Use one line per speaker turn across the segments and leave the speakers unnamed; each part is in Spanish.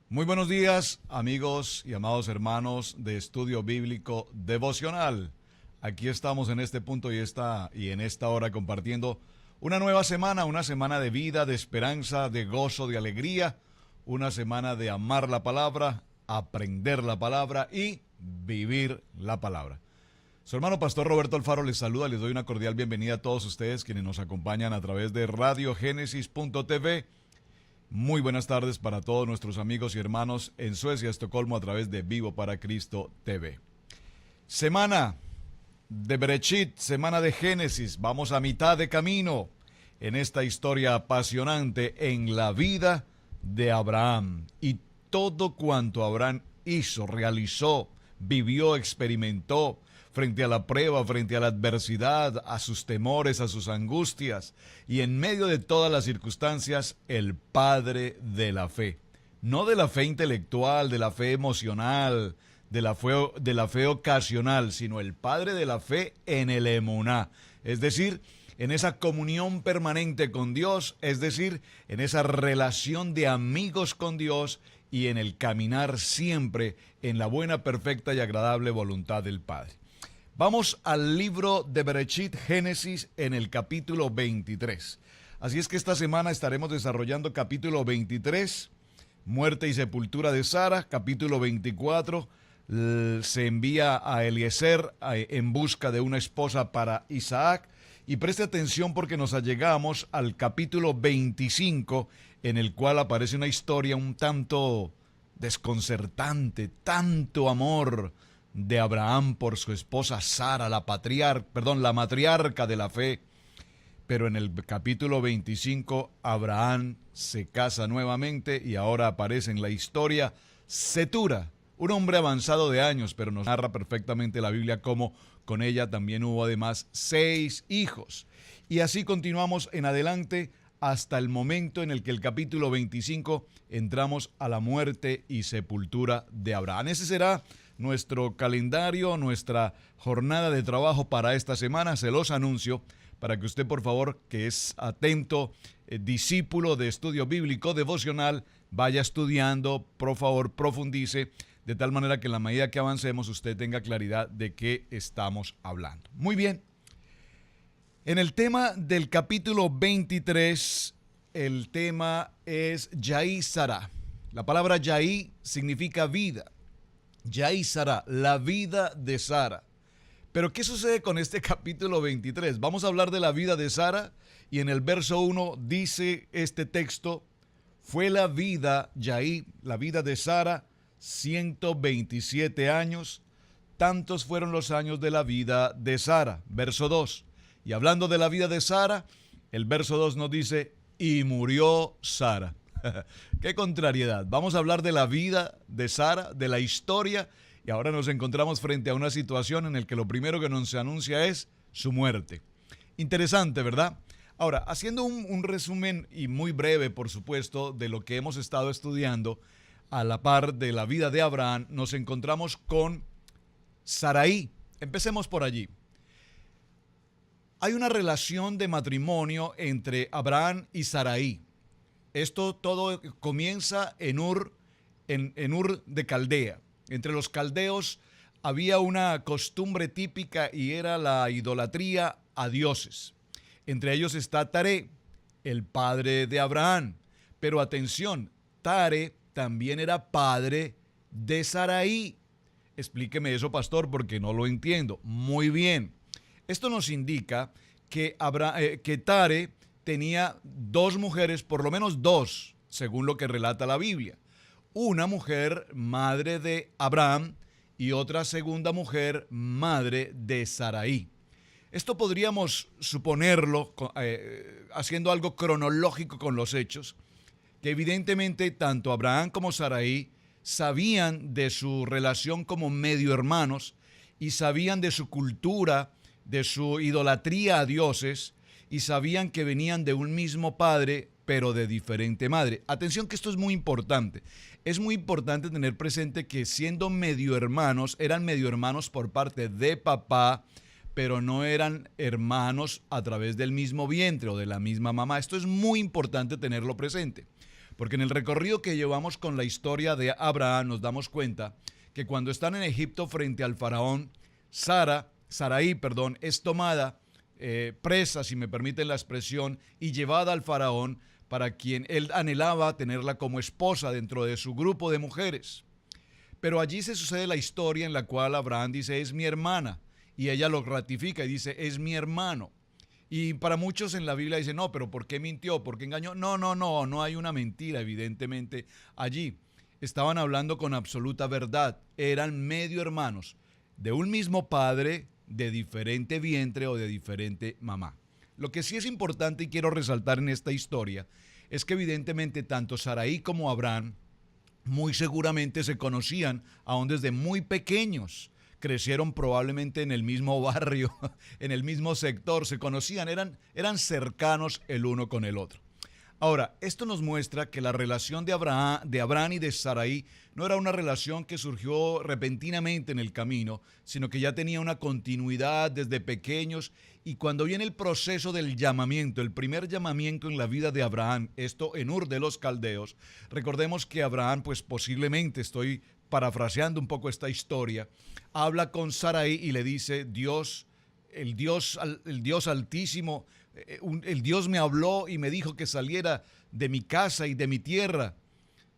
Muy buenos días, amigos y amados hermanos de Estudio Bíblico Devocional. Aquí estamos en este punto y en esta hora compartiendo una nueva semana, una semana de vida, de esperanza, de gozo, de alegría, una semana de amar la palabra, aprender la palabra y vivir la palabra. Su hermano Pastor Roberto Alfaro les saluda, les doy una cordial bienvenida a todos ustedes quienes nos acompañan a través de radiogenesis.tv. Muy buenas tardes para todos nuestros amigos y hermanos en Suecia, Estocolmo, a través de Vivo para Cristo TV. Semana de Bereshit, semana de Génesis. Vamos a mitad de camino en esta historia apasionante en la vida de Abraham. Y todo cuanto Abraham hizo, realizó, vivió, experimentó, frente a la prueba, frente a la adversidad, a sus temores, a sus angustias, y en medio de todas las circunstancias, el padre de la fe. No de la fe intelectual, de la fe emocional, de la fe ocasional, sino el padre de la fe en el emuná, es decir, en esa comunión permanente con Dios, es decir, en esa relación de amigos con Dios y en el caminar siempre en la buena, perfecta y agradable voluntad del Padre. Vamos al libro de Bereshit, Génesis, en el capítulo 23. Así es que esta semana estaremos desarrollando capítulo 23, muerte y sepultura de Sara. Capítulo 24, se envía a Eliezer en busca de una esposa para Isaac. Y preste atención porque nos allegamos al capítulo 25, en el cual aparece una historia un tanto desconcertante, tanto amor de Abraham por su esposa Sara, la matriarca de la fe. Pero en el capítulo 25, Abraham se casa nuevamente y ahora aparece en la historia Cetura, un hombre avanzado de años, pero nos narra perfectamente la Biblia cómo con ella también hubo además 6 hijos. Y así continuamos en adelante hasta el momento en el que el capítulo 25 entramos a la muerte y sepultura de Abraham. Ese será nuestro calendario, nuestra jornada de trabajo para esta semana. Se los anuncio para que usted, por favor, que es atento, discípulo de estudio bíblico devocional, vaya estudiando, por favor, profundice, de tal manera que en la medida que avancemos usted tenga claridad de qué estamos hablando. Muy bien. En el tema del capítulo 23, el tema es Yaí Sará. La palabra Yaí significa vida. Yaí Sará, la vida de Sara. Pero ¿qué sucede con este capítulo 23? Vamos a hablar de la vida de Sara y en el verso 1 dice este texto: fue la vida, Yaí, la vida de Sara, 127 años, tantos fueron los años de la vida de Sara. Verso 2. Y hablando de la vida de Sara, el verso 2 nos dice: y murió Sara. ¡Qué contrariedad! Vamos a hablar de la vida de Sara, de la historia, y ahora nos encontramos frente a una situación en la que lo primero que nos anuncia es su muerte. Interesante, ¿verdad? Ahora, haciendo un resumen y muy breve, por supuesto, de lo que hemos estado estudiando a la par de la vida de Abraham, nos encontramos con Saraí. Empecemos por allí. Hay una relación de matrimonio entre Abraham y Saraí. Esto todo comienza en Ur de Caldea. Entre los caldeos había una costumbre típica y era la idolatría a dioses. Entre ellos está Taré, el padre de Abraham. Pero atención, Taré también era padre de Saraí. Explíqueme eso, pastor, porque no lo entiendo. Muy bien. Esto nos indica que Taré tenía 2 mujeres, por lo menos 2, según lo que relata la Biblia. Una mujer madre de Abraham y otra segunda mujer madre de Saraí. Esto podríamos suponerlo, haciendo algo cronológico con los hechos, que evidentemente tanto Abraham como Saraí sabían de su relación como medio hermanos y sabían de su cultura, de su idolatría a dioses, y sabían que venían de un mismo padre, pero de diferente madre. Atención que esto es muy importante. Es muy importante tener presente que siendo medio hermanos, eran medio hermanos por parte de papá, pero no eran hermanos a través del mismo vientre o de la misma mamá. Esto es muy importante tenerlo presente. Porque en el recorrido que llevamos con la historia de Abraham nos damos cuenta que cuando están en Egipto frente al faraón, Sarai, es tomada presa, si me permiten la expresión, y llevada al faraón, para quien él anhelaba tenerla como esposa dentro de su grupo de mujeres. Pero allí se sucede la historia en la cual Abraham dice, es mi hermana, y ella lo ratifica y dice, es mi hermano. Y para muchos en la Biblia dicen, no, pero ¿por qué mintió? ¿Por qué engañó? No hay una mentira evidentemente allí. Estaban hablando con absoluta verdad, eran medio hermanos, de un mismo padre, de diferente vientre o de diferente mamá. Lo que sí es importante y quiero resaltar en esta historia es que evidentemente tanto Sarai como Abraham muy seguramente se conocían aún desde muy pequeños. Crecieron probablemente en el mismo barrio, en el mismo sector, se conocían, eran cercanos el uno con el otro. Ahora, esto nos muestra que la relación de Abraham y de Sarai no era una relación que surgió repentinamente en el camino, sino que ya tenía una continuidad desde pequeños, y cuando viene el proceso del llamamiento, el primer llamamiento en la vida de Abraham, esto en Ur de los Caldeos, recordemos que Abraham, pues posiblemente, estoy parafraseando un poco esta historia, habla con Sarai y le dice, el Dios Altísimo, el Dios me habló y me dijo que saliera de mi casa y de mi tierra,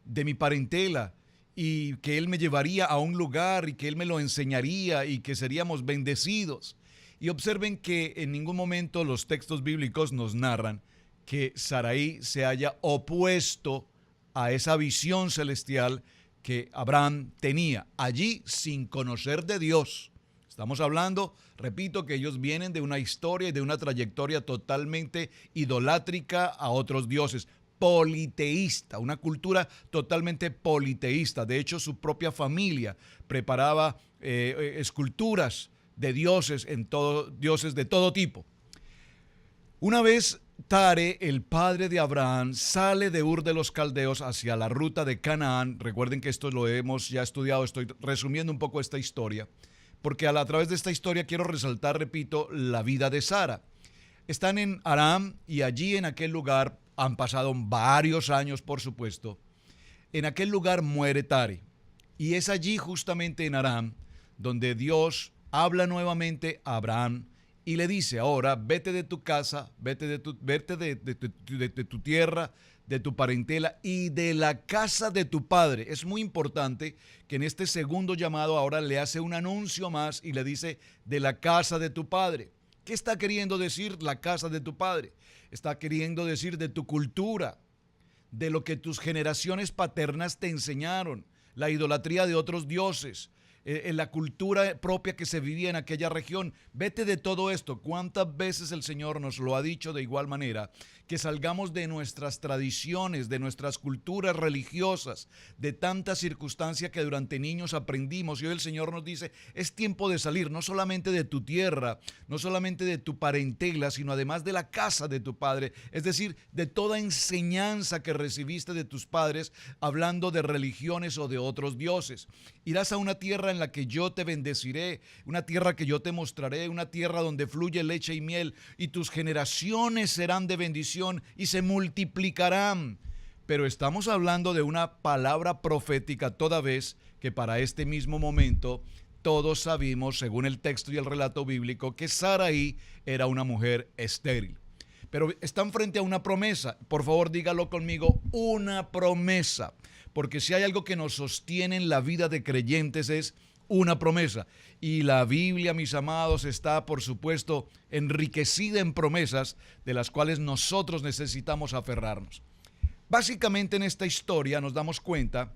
de mi parentela, y que Él me llevaría a un lugar y que Él me lo enseñaría y que seríamos bendecidos. Y observen que en ningún momento los textos bíblicos nos narran que Sarai se haya opuesto a esa visión celestial que Abraham tenía, allí sin conocer de Dios. Estamos hablando, repito, que ellos vienen de una historia y de una trayectoria totalmente idolátrica a otros dioses, politeísta, una cultura totalmente politeísta. De hecho, su propia familia preparaba esculturas de dioses, dioses de todo tipo. Una vez Tare, el padre de Abraham, sale de Ur de los Caldeos hacia la ruta de Canaán. Recuerden que esto lo hemos ya estudiado, estoy resumiendo un poco esta historia, porque a través de esta historia quiero resaltar, repito, la vida de Sara. Están en Aram y allí en aquel lugar, han pasado varios años por supuesto, en aquel lugar muere Tare. Y es allí justamente en Aram donde Dios habla nuevamente a Abraham y le dice, ahora vete de tu casa, vete de tu tierra, de tu parentela y de la casa de tu padre. Es muy importante que en este segundo llamado ahora le hace un anuncio más y le dice de la casa de tu padre. ¿Qué está queriendo decir la casa de tu padre? Está queriendo decir de tu cultura, de lo que tus generaciones paternas te enseñaron, la idolatría de otros dioses, en la cultura propia que se vivía en aquella región. Vete de todo esto. ¿Cuántas veces el Señor nos lo ha dicho de igual manera? Que salgamos de nuestras tradiciones, de nuestras culturas religiosas, de tantas circunstancias que durante niños aprendimos. Y hoy el Señor nos dice, es tiempo de salir, no solamente de tu tierra, no solamente de tu parentela, sino además de la casa de tu padre. Es decir, de toda enseñanza que recibiste de tus padres, hablando de religiones o de otros dioses. Irás a una tierra en la que yo te bendeciré, una tierra que yo te mostraré, una tierra donde fluye leche y miel, y tus generaciones serán de bendición y se multiplicarán. Pero estamos hablando de una palabra profética, toda vez que para este mismo momento todos sabemos, según el texto y el relato bíblico, que Sarai era una mujer estéril. Pero están frente a una promesa. Por favor, dígalo conmigo, una promesa. Porque si hay algo que nos sostiene en la vida de creyentes es una promesa. Y la Biblia, mis amados, está, por supuesto, enriquecida en promesas de las cuales nosotros necesitamos aferrarnos. Básicamente en esta historia nos damos cuenta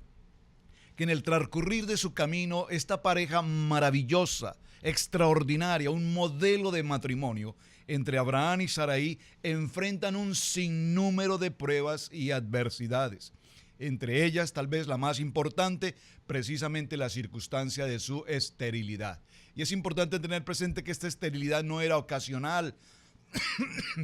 que en el transcurrir de su camino, esta pareja maravillosa, extraordinaria, un modelo de matrimonio entre Abraham y Sarai, enfrentan un sinnúmero de pruebas y adversidades. Entre ellas, tal vez la más importante, precisamente la circunstancia de su esterilidad. Y es importante tener presente que esta esterilidad no era ocasional,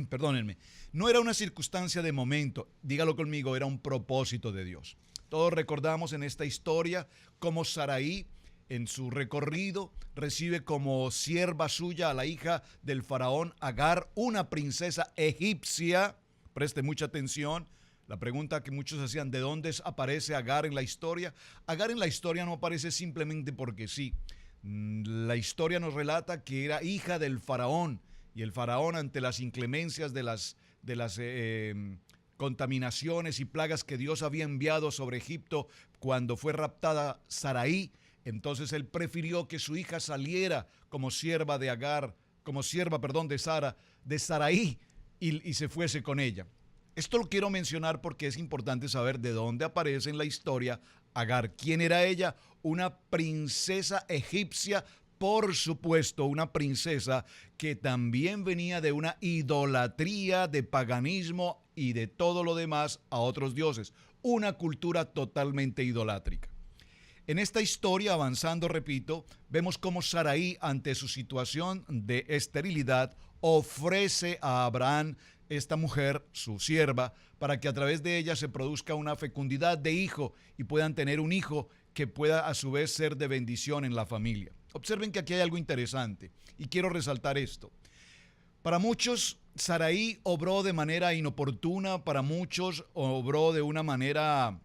perdónenme, no era una circunstancia de momento, dígalo conmigo, era un propósito de Dios. Todos recordamos en esta historia cómo Sarai, en su recorrido, recibe como sierva suya a la hija del faraón Agar, una princesa egipcia, preste mucha atención, La pregunta que muchos hacían, ¿de dónde aparece Agar en la historia? Agar en la historia no aparece simplemente porque sí. La historia nos relata que era hija del faraón, y el faraón, ante las inclemencias de las contaminaciones y plagas que Dios había enviado sobre Egipto cuando fue raptada Saraí, entonces él prefirió que su hija saliera como sierva de Agar, como sierva, perdón, de Saraí, y se fuese con ella. Esto lo quiero mencionar porque es importante saber de dónde aparece en la historia Agar. ¿Quién era ella? Una princesa egipcia, por supuesto, una princesa que también venía de una idolatría, de paganismo y de todo lo demás a otros dioses. Una cultura totalmente idolátrica. En esta historia, avanzando, repito, vemos cómo Saraí, ante su situación de esterilidad, ofrece a Abraham esta mujer, su sierva, para que a través de ella se produzca una fecundidad de hijo y puedan tener un hijo que pueda a su vez ser de bendición en la familia. Observen que aquí hay algo interesante y quiero resaltar esto. Para muchos, Saraí obró de manera inoportuna, para muchos obró de una manera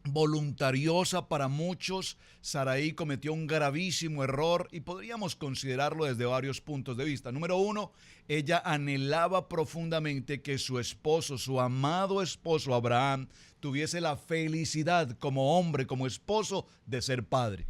voluntariosa, para muchos Saraí cometió un gravísimo error y podríamos considerarlo desde varios puntos de vista. Número uno, ella anhelaba profundamente que su esposo, su amado esposo Abraham, tuviese la felicidad como hombre, como esposo, de ser padre.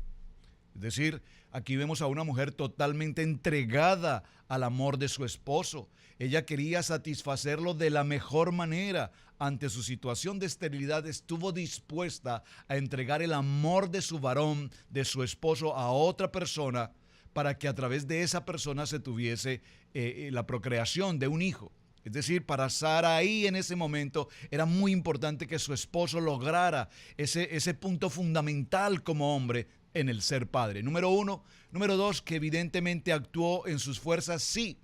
Es decir, aquí vemos a una mujer totalmente entregada al amor de su esposo. Ella quería satisfacerlo de la mejor manera. Ante su situación de esterilidad, estuvo dispuesta a entregar el amor de su varón, de su esposo, a otra persona, para que a través de esa persona se tuviese la procreación de un hijo. Es decir, para Saraí en ese momento era muy importante que su esposo lograra ese punto fundamental como hombre en el ser padre. Número uno. Número dos, que evidentemente actuó en sus fuerzas, sí,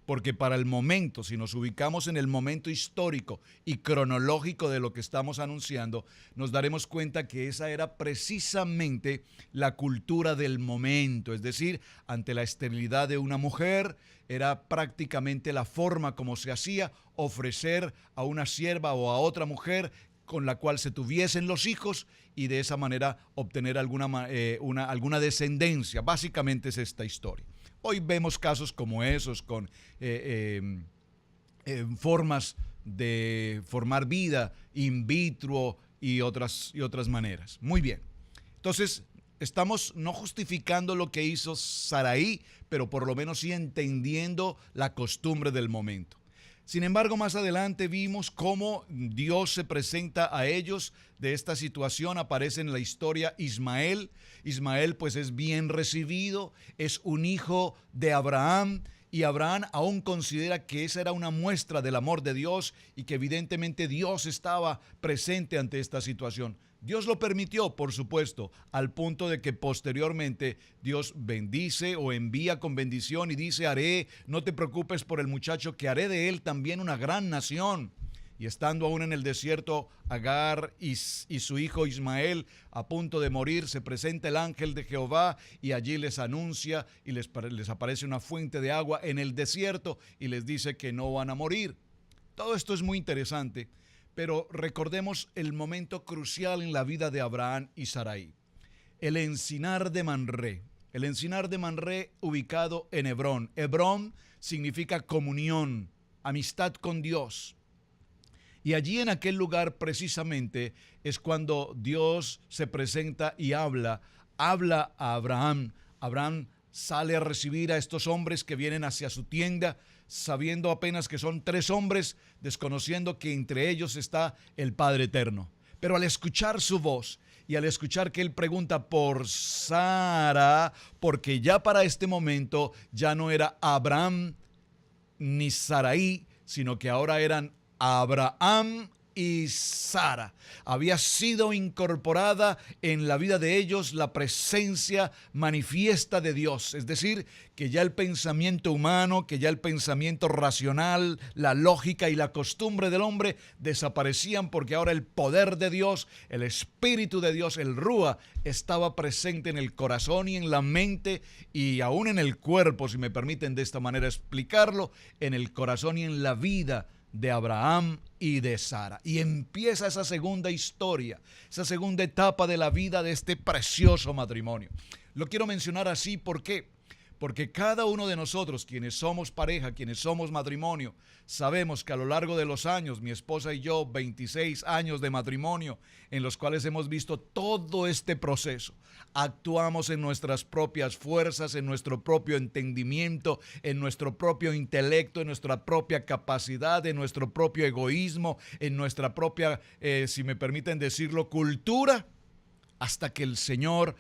porque para el momento, si nos ubicamos en el momento histórico y cronológico de lo que estamos anunciando, nos daremos cuenta que esa era precisamente la cultura del momento. Es decir, ante la esterilidad de una mujer, era prácticamente la forma como se hacía ofrecer a una sierva o a otra mujer con la cual se tuviesen los hijos y de esa manera obtener alguna descendencia. Básicamente es esta historia. Hoy vemos casos como esos con formas de formar vida in vitro y otras maneras. Muy bien. Entonces, estamos no justificando lo que hizo Saraí, pero por lo menos sí entendiendo la costumbre del momento. Sin embargo, más adelante vimos cómo Dios se presenta a ellos. De esta situación aparece en la historia Ismael. Ismael pues es bien recibido, es un hijo de Abraham, y Abraham aún considera que esa era una muestra del amor de Dios y que evidentemente Dios estaba presente ante esta situación. Dios lo permitió, por supuesto, al punto de que posteriormente Dios bendice o envía con bendición y dice: no te preocupes por el muchacho, que haré de él también una gran nación. Y estando aún en el desierto, Agar y su hijo Ismael a punto de morir, se presenta el ángel de Jehová y allí les anuncia y les aparece una fuente de agua en el desierto y les dice que no van a morir. Todo esto es muy interesante. Pero recordemos el momento crucial en la vida de Abraham y Saraí. El encinar de Mamré. El encinar de Mamré, ubicado en Hebrón. Hebrón significa comunión, amistad con Dios. Y allí en aquel lugar precisamente es cuando Dios se presenta y habla a Abraham. Abraham sale a recibir a estos hombres que vienen hacia su tienda, sabiendo apenas que son 3 hombres, desconociendo que entre ellos está el Padre Eterno. Pero al escuchar su voz y al escuchar que él pregunta por Sara, porque ya para este momento ya no era Abraham ni Saraí, sino que ahora eran Abraham y Sara. Había sido incorporada en la vida de ellos la presencia manifiesta de Dios. Es decir, que ya el pensamiento humano, que ya el pensamiento racional, la lógica y la costumbre del hombre desaparecían, porque ahora el poder de Dios, el Espíritu de Dios, el Rúa, estaba presente en el corazón y en la mente y aún en el cuerpo, si me permiten de esta manera explicarlo, en el corazón y en la vida de Abraham y de Sara. Y empieza esa segunda historia, esa segunda etapa de la vida de este precioso matrimonio. Lo quiero mencionar así, ¿por qué? Porque cada uno de nosotros, quienes somos pareja, quienes somos matrimonio, sabemos que a lo largo de los años, mi esposa y yo, 26 años de matrimonio, en los cuales hemos visto todo este proceso. Actuamos en nuestras propias fuerzas, en nuestro propio entendimiento, en nuestro propio intelecto, en nuestra propia capacidad, en nuestro propio egoísmo, en nuestra propia, si me permiten decirlo, cultura, hasta que el Señor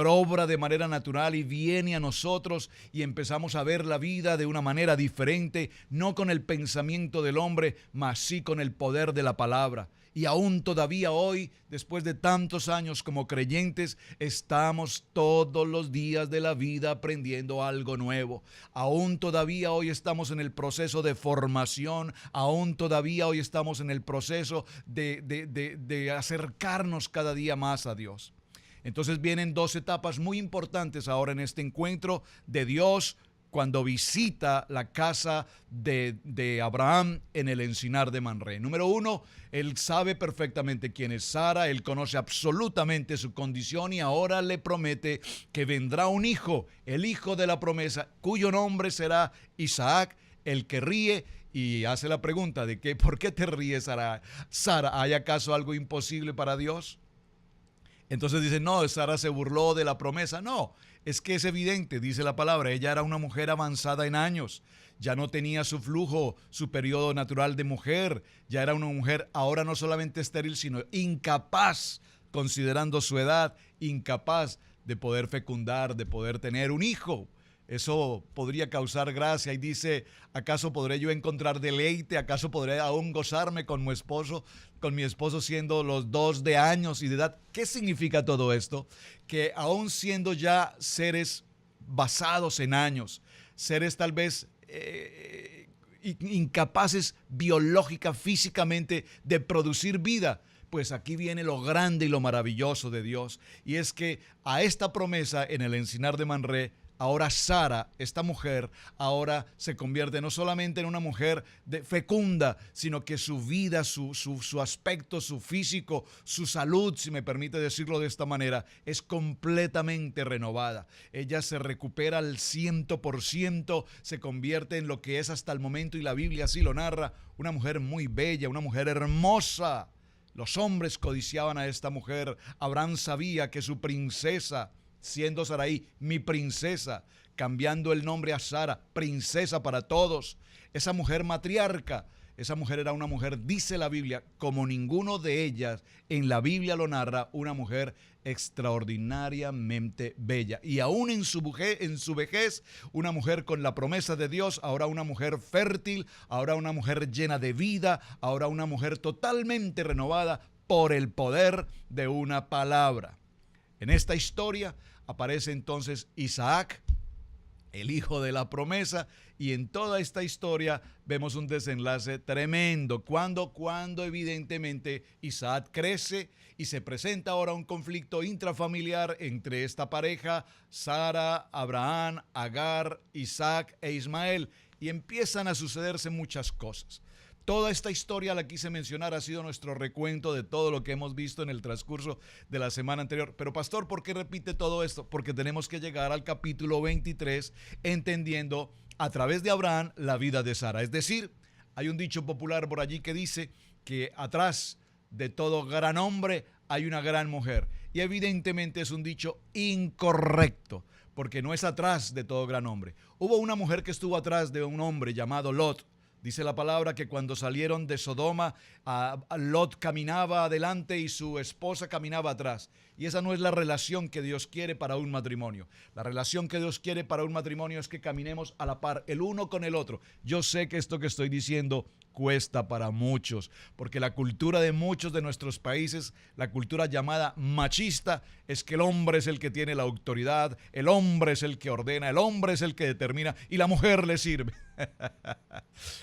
obra de manera natural y viene a nosotros y empezamos a ver la vida de una manera diferente, no con el pensamiento del hombre, mas sí con el poder de la palabra. Y aún todavía hoy, después de tantos años como creyentes, estamos todos los días de la vida aprendiendo algo nuevo. Aún todavía hoy estamos en el proceso de formación, aún todavía hoy estamos en el proceso de acercarnos cada día más a Dios. Entonces vienen dos etapas muy importantes ahora en este encuentro de Dios cuando visita la casa de Abraham en el encinar de Mamré. Número uno, él sabe perfectamente quién es Sara, él conoce absolutamente su condición y ahora le promete que vendrá un hijo, el hijo de la promesa, cuyo nombre será Isaac, el que ríe. Y hace la pregunta de que ¿por qué te ríes, Sara? Sara, ¿hay acaso algo imposible para Dios? Entonces dice, no, Sara se burló de la promesa. No, es que es evidente, dice la palabra, ella era una mujer avanzada en años, ya no tenía su flujo, su periodo natural de mujer, ya era una mujer ahora no solamente estéril, sino incapaz, considerando su edad, incapaz de poder fecundar, de poder tener un hijo. Eso podría causar gracia y dice, ¿acaso podré yo encontrar deleite? ¿Acaso podré aún gozarme con mi esposo siendo los dos de años y de edad? ¿Qué significa todo esto? Que aún siendo ya seres basados en años, seres tal vez incapaces biológica, físicamente de producir vida, pues aquí viene lo grande y lo maravilloso de Dios. Y es que a esta promesa en el encinar de Mamré, ahora Sara, esta mujer, ahora se convierte no solamente en una mujer fecunda, sino que su vida, su aspecto, su físico, su salud, si me permite decirlo de esta manera, es completamente renovada. Ella se recupera al 100%, se convierte en lo que es hasta el momento, y la Biblia así lo narra, una mujer muy bella, una mujer hermosa. Los hombres codiciaban a esta mujer. Abraham sabía que su princesa, siendo Sarai mi princesa, cambiando el nombre a Sara, princesa para todos, esa mujer matriarca, esa mujer era una mujer, dice la Biblia, como ninguno de ellas en la Biblia lo narra, una mujer extraordinariamente bella. Y aún en su vejez, una mujer con la promesa de Dios, ahora una mujer fértil, ahora una mujer llena de vida, ahora una mujer totalmente renovada por el poder de una palabra. En esta historia aparece entonces Isaac, el hijo de la promesa, y en toda esta historia vemos un desenlace tremendo. Cuando evidentemente Isaac crece y se presenta ahora un conflicto intrafamiliar entre esta pareja, Sara, Abraham, Agar, Isaac e Ismael, y empiezan a sucederse muchas cosas. Toda esta historia la quise mencionar, ha sido nuestro recuento de todo lo que hemos visto en el transcurso de la semana anterior. Pero pastor, ¿por qué repite todo esto? Porque tenemos que llegar al capítulo 23 entendiendo a través de Abraham la vida de Sara. Es decir, hay un dicho popular por allí que dice que atrás de todo gran hombre hay una gran mujer. Y evidentemente es un dicho incorrecto, porque no es atrás de todo gran hombre. Hubo una mujer que estuvo atrás de un hombre llamado Lot. Dice la palabra que cuando salieron de Sodoma, Lot caminaba adelante y su esposa caminaba atrás. Y esa no es la relación que Dios quiere para un matrimonio. La relación que Dios quiere para un matrimonio es que caminemos a la par, el uno con el otro. Yo sé que esto que estoy diciendo cuesta para muchos, porque la cultura de muchos de nuestros países, la cultura llamada machista, es que el hombre es el que tiene la autoridad, el hombre es el que ordena, el hombre es el que determina y la mujer le sirve.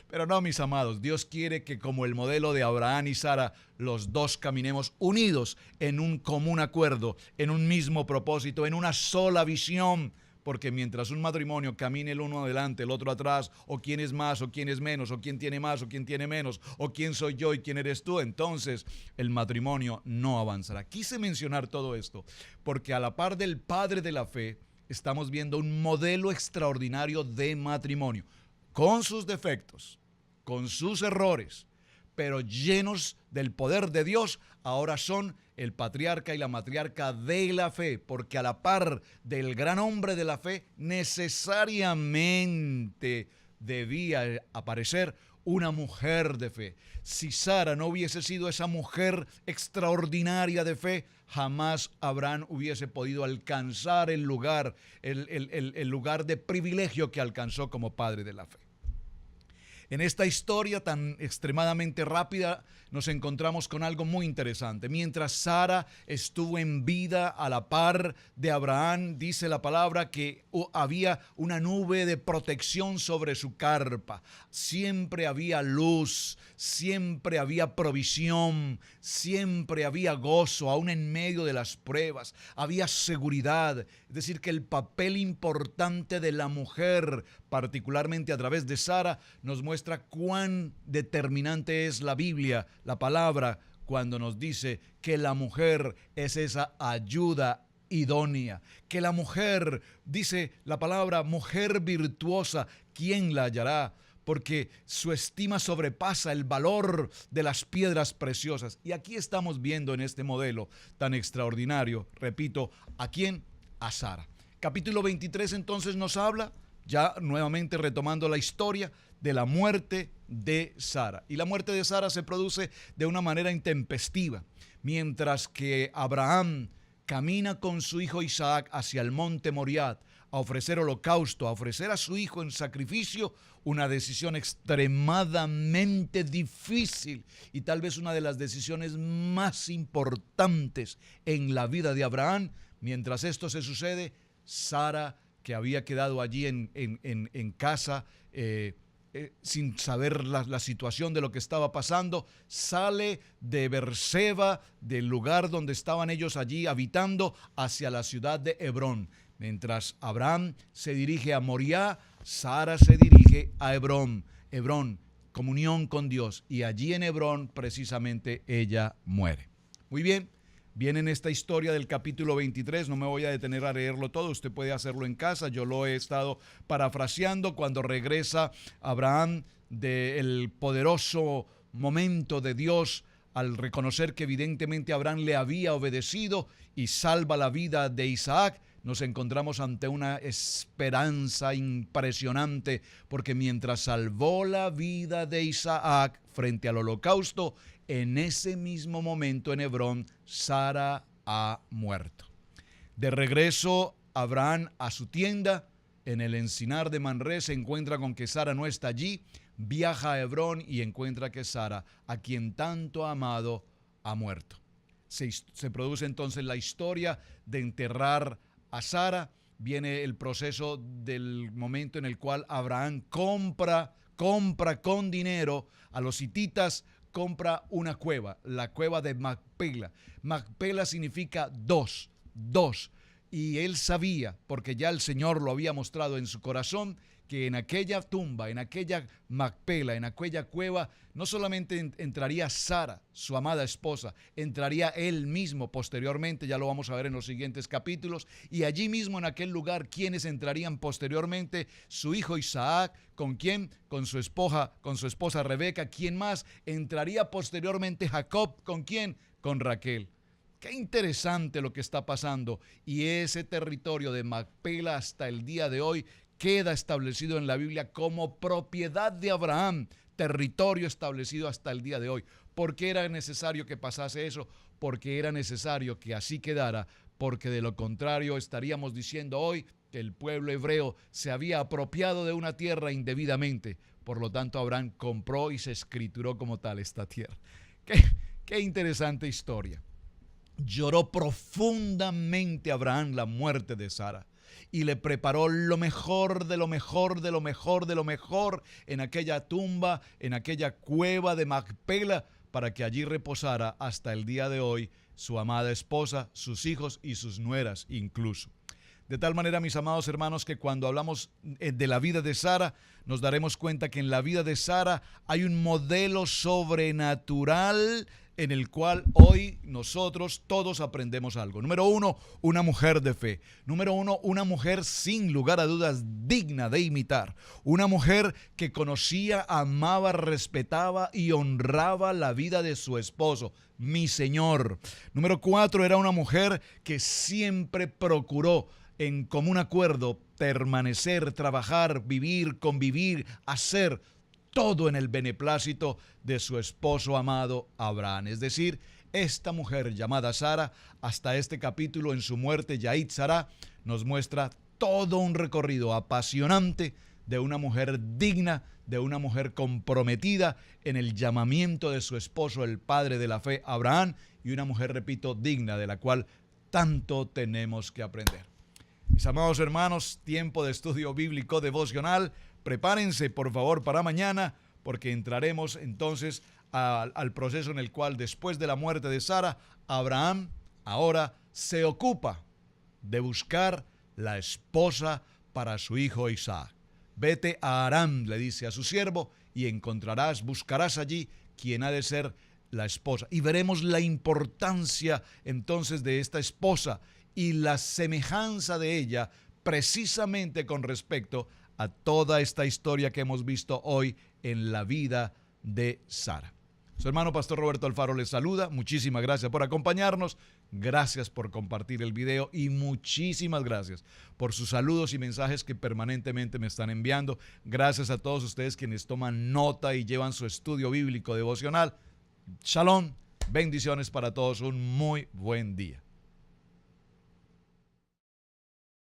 Pero no, mis amados, Dios quiere que como el modelo de Abraham y Sara, los dos caminemos unidos en un común acuerdo, en un mismo propósito, en una sola visión, porque mientras un matrimonio camine el uno adelante, el otro atrás, o quién es más, o quién es menos, o quién tiene más, o quién tiene menos, o quién soy yo y quién eres tú, entonces el matrimonio no avanzará. Quise mencionar todo esto porque a la par del padre de la fe, estamos viendo un modelo extraordinario de matrimonio, con sus defectos, con sus errores, pero llenos del poder de Dios. Ahora son el patriarca y la matriarca de la fe, porque a la par del gran hombre de la fe, necesariamente debía aparecer una mujer de fe. Si Sara no hubiese sido esa mujer extraordinaria de fe, jamás Abraham hubiese podido alcanzar el lugar de privilegio que alcanzó como padre de la fe. En esta historia tan extremadamente rápida nos encontramos con algo muy interesante. Mientras Sara estuvo en vida a la par de Abraham, dice la palabra que había una nube de protección sobre su carpa. Siempre había luz, siempre había provisión, siempre había gozo, aún en medio de las pruebas. Había seguridad. Es decir, que el papel importante de la mujer, particularmente a través de Sara, nos muestra cuán determinante es la Biblia, la palabra, cuando nos dice que la mujer es esa ayuda idónea, que la mujer, dice la palabra, mujer virtuosa, ¿quién la hallará? Porque su estima sobrepasa el valor de las piedras preciosas. Y aquí estamos viendo en este modelo tan extraordinario, repito, ¿a quién? A Sara. Capítulo 23 entonces nos habla, ya nuevamente retomando la historia, de la muerte de Sara. Y la muerte de Sara se produce de una manera intempestiva. Mientras que Abraham camina con su hijo Isaac hacia el monte Moriah a ofrecer holocausto, a ofrecer a su hijo en sacrificio, una decisión extremadamente difícil y tal vez una de las decisiones más importantes en la vida de Abraham. Mientras esto se sucede, Sara, que había quedado allí en casa, sin saber la situación de lo que estaba pasando, sale de Berseba, del lugar donde estaban ellos allí habitando, hacia la ciudad de Hebrón. Mientras Abraham se dirige a Moriah, Sara se dirige a Hebrón. Hebrón, comunión con Dios. Y allí en Hebrón, precisamente, ella muere. Muy bien. Viene en esta historia del capítulo 23, no me voy a detener a leerlo todo, usted puede hacerlo en casa, yo lo he estado parafraseando. Cuando regresa Abraham del poderoso momento de Dios, al reconocer que evidentemente Abraham le había obedecido y salva la vida de Isaac, nos encontramos ante una esperanza impresionante, porque mientras salvó la vida de Isaac frente al holocausto, en ese mismo momento en Hebrón, Sara ha muerto. De regreso, Abraham a su tienda, en el encinar de Manré, se encuentra con que Sara no está allí, viaja a Hebrón y encuentra que Sara, a quien tanto ha amado, ha muerto. Se produce entonces la historia de enterrar a Sara. Viene el proceso del momento en el cual Abraham compra con dinero a los hititas, compra una cueva, la cueva de Macpela. Macpela significa dos. Y él sabía, porque ya el Señor lo había mostrado en su corazón, que en aquella tumba, en aquella Macpela, en aquella cueva, no solamente entraría Sara, su amada esposa, entraría él mismo posteriormente, ya lo vamos a ver en los siguientes capítulos, y allí mismo en aquel lugar, ¿quiénes entrarían posteriormente? Su hijo Isaac. ¿Con quién? Con su esposa Rebeca. ¿Quién más? Entraría posteriormente Jacob. ¿Con quién? Con Raquel. Qué interesante lo que está pasando, y ese territorio de Macpela hasta el día de hoy queda establecido en la Biblia como propiedad de Abraham, territorio establecido hasta el día de hoy. ¿Por qué era necesario que pasase eso? Porque era necesario que así quedara, porque de lo contrario estaríamos diciendo hoy que el pueblo hebreo se había apropiado de una tierra indebidamente. Por lo tanto, Abraham compró y se escrituró como tal esta tierra. Qué interesante historia. Lloró profundamente Abraham la muerte de Sara y le preparó lo mejor de lo mejor de lo mejor de lo mejor en aquella tumba, en aquella cueva de Macpela, para que allí reposara hasta el día de hoy su amada esposa, sus hijos y sus nueras incluso. De tal manera, mis amados hermanos, que cuando hablamos de la vida de Sara, nos daremos cuenta que en la vida de Sara hay un modelo sobrenatural en el cual hoy nosotros todos aprendemos algo. Número uno, una mujer de fe. Número uno, una mujer sin lugar a dudas digna de imitar. Una mujer que conocía, amaba, respetaba y honraba la vida de su esposo, mi Señor. Número cuatro, era una mujer que siempre procuró en común acuerdo permanecer, trabajar, vivir, convivir, hacer todo en el beneplácito de su esposo amado Abraham. Es decir, esta mujer llamada Sara, hasta este capítulo en su muerte, Yait Sará, nos muestra todo un recorrido apasionante de una mujer digna, de una mujer comprometida en el llamamiento de su esposo, el padre de la fe, Abraham, y una mujer, repito, digna, de la cual tanto tenemos que aprender. Mis amados hermanos, tiempo de estudio bíblico devocional. Prepárense, por favor, para mañana, porque entraremos entonces al proceso en el cual, después de la muerte de Sara, Abraham ahora se ocupa de buscar la esposa para su hijo Isaac. Vete a Aram, le dice a su siervo, y buscarás allí quien ha de ser la esposa. Y veremos la importancia entonces de esta esposa y la semejanza de ella precisamente con respecto a toda esta historia que hemos visto hoy en la vida de Sara. Su hermano Pastor Roberto Alfaro les saluda. Muchísimas gracias por acompañarnos. Gracias por compartir el video y muchísimas gracias por sus saludos y mensajes que permanentemente me están enviando. Gracias a todos ustedes quienes toman nota y llevan su estudio bíblico devocional. Shalom, bendiciones para todos, un muy buen día.